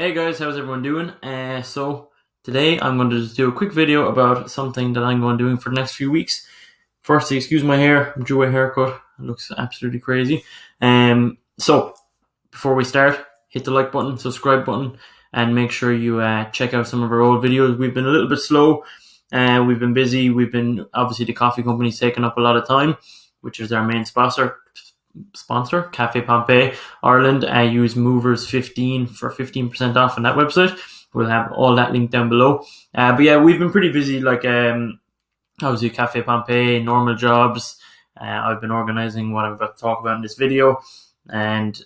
Hey guys, how's everyone doing? So today I'm going to just do a quick video about something that I'm going to be doing for the next few weeks. Firstly, excuse my hair. I'm due a haircut. It looks absolutely crazy. So before we start, hit the like button, subscribe button, and make sure you check out some of our old videos. We've been a little bit slow. We've been busy. We've been obviously the coffee company's taken up a lot of time, which is our main sponsor, Caffe Pompeii Ireland. I use Movers15 for 15% off on that website. We'll have all that linked down below. But yeah, we've been pretty busy. Obviously Caffe Pompeii, normal jobs. I've been organizing what I'm about to talk about in this video, and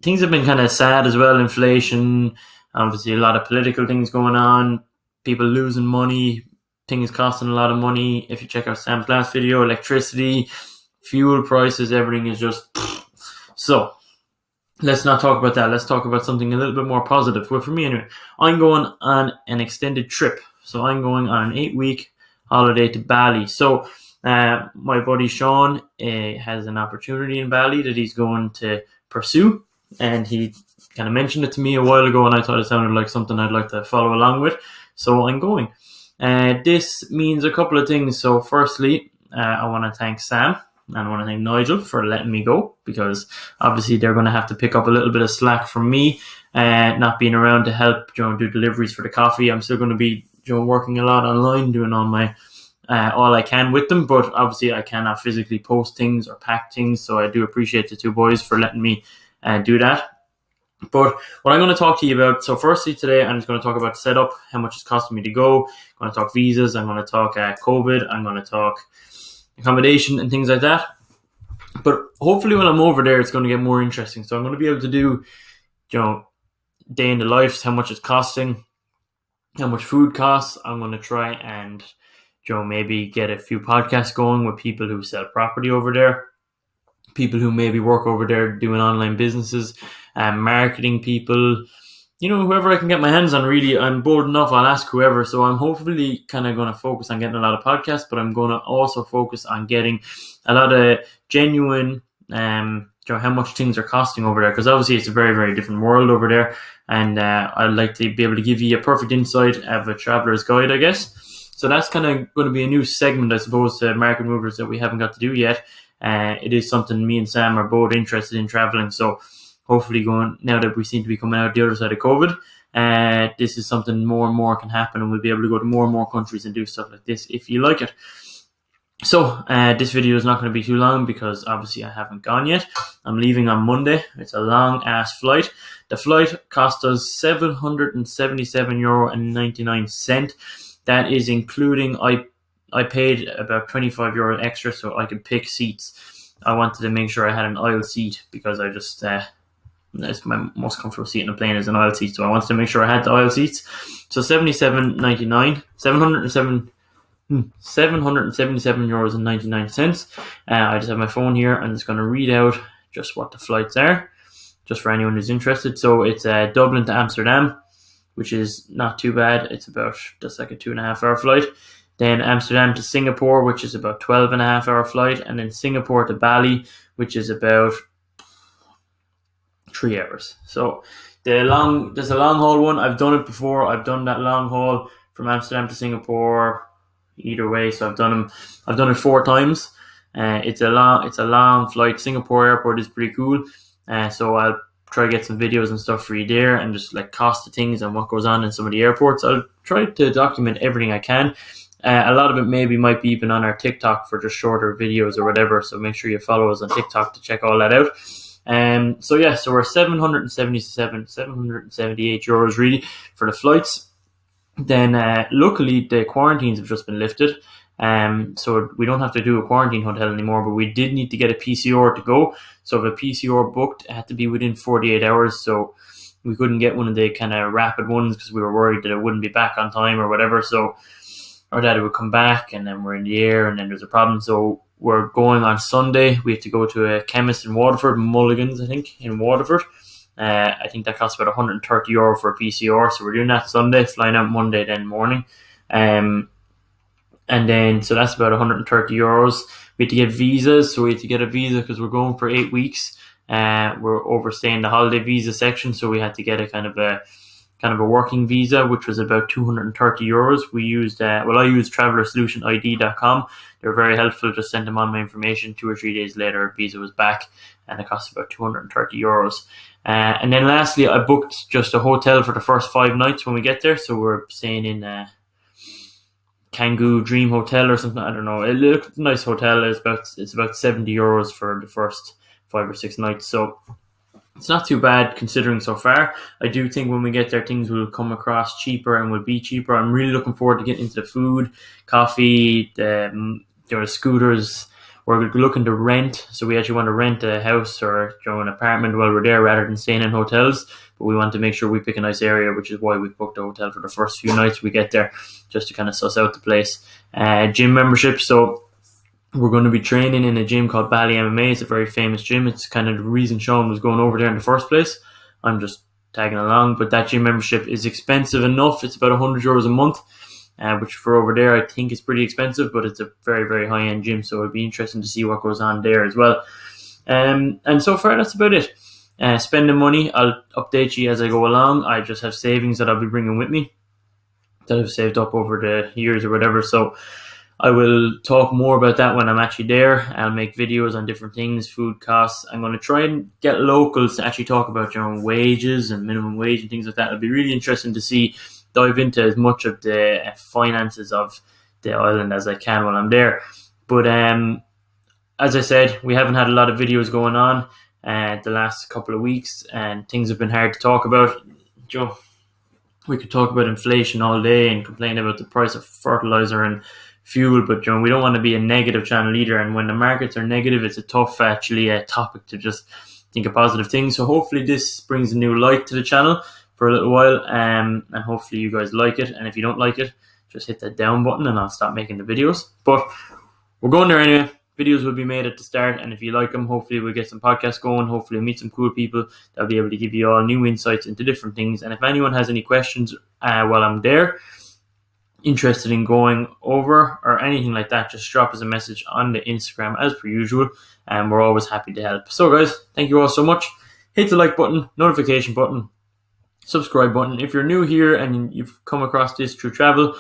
things have been kind of sad as well. Inflation, obviously a lot of political things going on, people losing money, things costing a lot of money. If you check out Sam's last video, electricity, fuel prices, everything is just so. Let's not talk about that. Let's talk about something a little bit more positive. Well, for me anyway, I'm going on an extended trip. So I'm going on an 8-week holiday to Bali. So my buddy Sean has an opportunity in Bali that he's going to pursue, and he kind of mentioned it to me a while ago, and I thought it sounded like something I'd like to follow along with. So I'm going. This means a couple of things. So firstly, I want to thank Sam and I want to thank Nigel for letting me go, because obviously they're going to have to pick up a little bit of slack from me, not being around to help do deliveries for the coffee. I'm still going to be working a lot online, doing all my all I can with them, but obviously I cannot physically post things or pack things, so I do appreciate the two boys for letting me do that. But what I'm going to talk to you about, so firstly today I'm just going to talk about setup, how much it's costing me to go. I'm going to talk visas, I'm going to talk COVID, I'm going to talk accommodation and things like that. But hopefully when I'm over there, it's going to get more interesting. So I'm going to be able to do, day in the life, how much it's costing, how much food costs. I'm going to try and, maybe get a few podcasts going with people who sell property over there, people who maybe work over there doing online businesses, marketing people, whoever I can get my hands on. Really, I'm bold enough, I'll ask whoever. So I'm hopefully kind of going to focus on getting a lot of podcasts, but I'm going to also focus on getting a lot of genuine, how much things are costing over there, because obviously it's a very, very different world over there. And I'd like to be able to give you a perfect insight of a traveler's guide, I guess. So that's kind of going to be a new segment, I suppose, to Market Movers that we haven't got to do yet. It is something me and Sam are both interested in traveling. So hopefully now that we seem to be coming out the other side of COVID, this is something more and more can happen, and we'll be able to go to more and more countries and do stuff like this if you like it. So this video is not going to be too long, because obviously I haven't gone yet. I'm leaving on Monday. It's a long ass flight. The flight cost us €777.99. That is including I paid about €25 extra so I could pick seats. I wanted to make sure I had an aisle seat, because I just it's my most comfortable seat in a plane is an aisle seat, so I wanted to make sure I had the aisle seats. So €777.99. €777.99. I just have my phone here. I'm just going to read out just what the flights are, just for anyone who's interested. So it's Dublin to Amsterdam, which is not too bad. It's about just like a 2.5-hour flight. Then Amsterdam to Singapore, which is about 12.5-hour flight, and then Singapore to Bali, which is about 3 hours. So there's a long haul one. I've done it before. I've done that long haul from Amsterdam to Singapore either way. So I've done it 4 times. It's a long flight. Singapore airport is pretty cool. So I'll try to get some videos and stuff for you there, and just like cost of things and what goes on in some of the airports. I'll try to document everything I can. A lot of it might be even on our TikTok for just shorter videos or whatever. So make sure you follow us on TikTok to check all that out. So we're €778 really for the flights. Then luckily the quarantines have just been lifted. So we don't have to do a quarantine hotel anymore, but we did need to get a PCR to go. So if a PCR booked, it had to be within 48 hours. So we couldn't get one of the kind of rapid ones, because we were worried that it wouldn't be back on time or whatever. Or that it would come back and then we're in the air and then there's a problem. So we're going on Sunday. We have to go to a chemist in Waterford, Mulligan's, I think, in Waterford. I think that costs about €130 for a PCR. So we're doing that Sunday, flying out Monday then morning. And then, so that's about €130. We had to get visas. So we had to get a visa because we're going for 8 weeks. We're overstaying the holiday visa section. So we had to get a kind of kind of a working visa, which was about €230. We used, I used travellersolutioniD.com. They were very helpful. Just sent them on my information. 2 or 3 days later, visa was back, and it cost about €230. And then lastly, I booked just a hotel for the first 5 nights when we get there. So we're staying in Kangoo Dream Hotel or something. I don't know. It looked a nice hotel. It's about €70 for the first 5 or 6 nights. So it's not too bad considering so far. I do think when we get there, things will come across cheaper and will be cheaper. I'm really looking forward to getting into the food, coffee, the scooters. We're looking to rent, so we actually want to rent a house or an apartment while we're there rather than staying in hotels. But we want to make sure we pick a nice area, which is why we've booked a hotel for the first few nights we get there, just to kind of suss out the place. Gym membership, so we're going to be training in a gym called Bali MMA. It's a very famous gym. It's kind of the reason Sean was going over there in the first place. I'm just tagging along, but that gym membership is expensive enough. It's about €100 a month. Which for over there I think is pretty expensive, but it's a very, very high-end gym, so it'd be interesting to see what goes on there as well. And so far that's about it. Spending money, I'll update you as I go along. I just have savings that I'll be bringing with me that I've saved up over the years or whatever, so I will talk more about that when I'm actually there. I'll make videos on different things, food costs. I'm going to try and get locals to actually talk about wages and minimum wage and things like that. It'll be really interesting to dive into as much of the finances of the island as I can while I'm there. But as I said, we haven't had a lot of videos going on the last couple of weeks, and things have been hard to talk about. We could talk about inflation all day and complain about the price of fertilizer and fuel, but we don't want to be a negative channel either. And when the markets are negative, it's a tough topic to just think of positive things. So hopefully this brings a new light to the channel for a little while, and hopefully you guys like it. And if you don't like it, just hit that down button and I'll stop making the videos. But we're going there anyway. Videos will be made at the start, and if you like them, hopefully we'll get some podcasts going. Hopefully meet some cool people that'll be able to give you all new insights into different things. And if anyone has any questions while I'm there, interested in going over or anything like that, just drop us a message on the Instagram as per usual, and we're always happy to help. So guys, thank you all so much. Hit the like button, notification button, subscribe button. If you're new here and you've come across this through travel,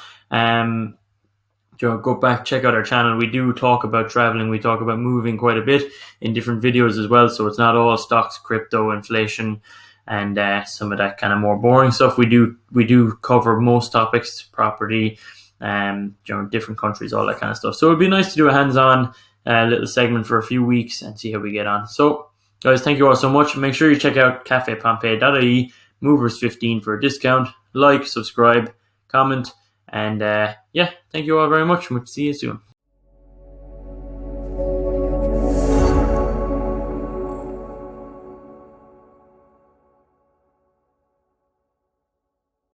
go back, check out our channel. We do talk about traveling. We talk about moving quite a bit in different videos as well. So it's not all stocks, crypto, inflation, and some of that kind of more boring stuff. We do cover most topics, property, different countries, all that kind of stuff. So it'd be nice to do a hands-on little segment for a few weeks and see how we get on. So guys, thank you all so much. Make sure you check out caffepompeii.ie, movers 15 for a discount. Like, subscribe, comment, and thank you all very much. We'll see you soon.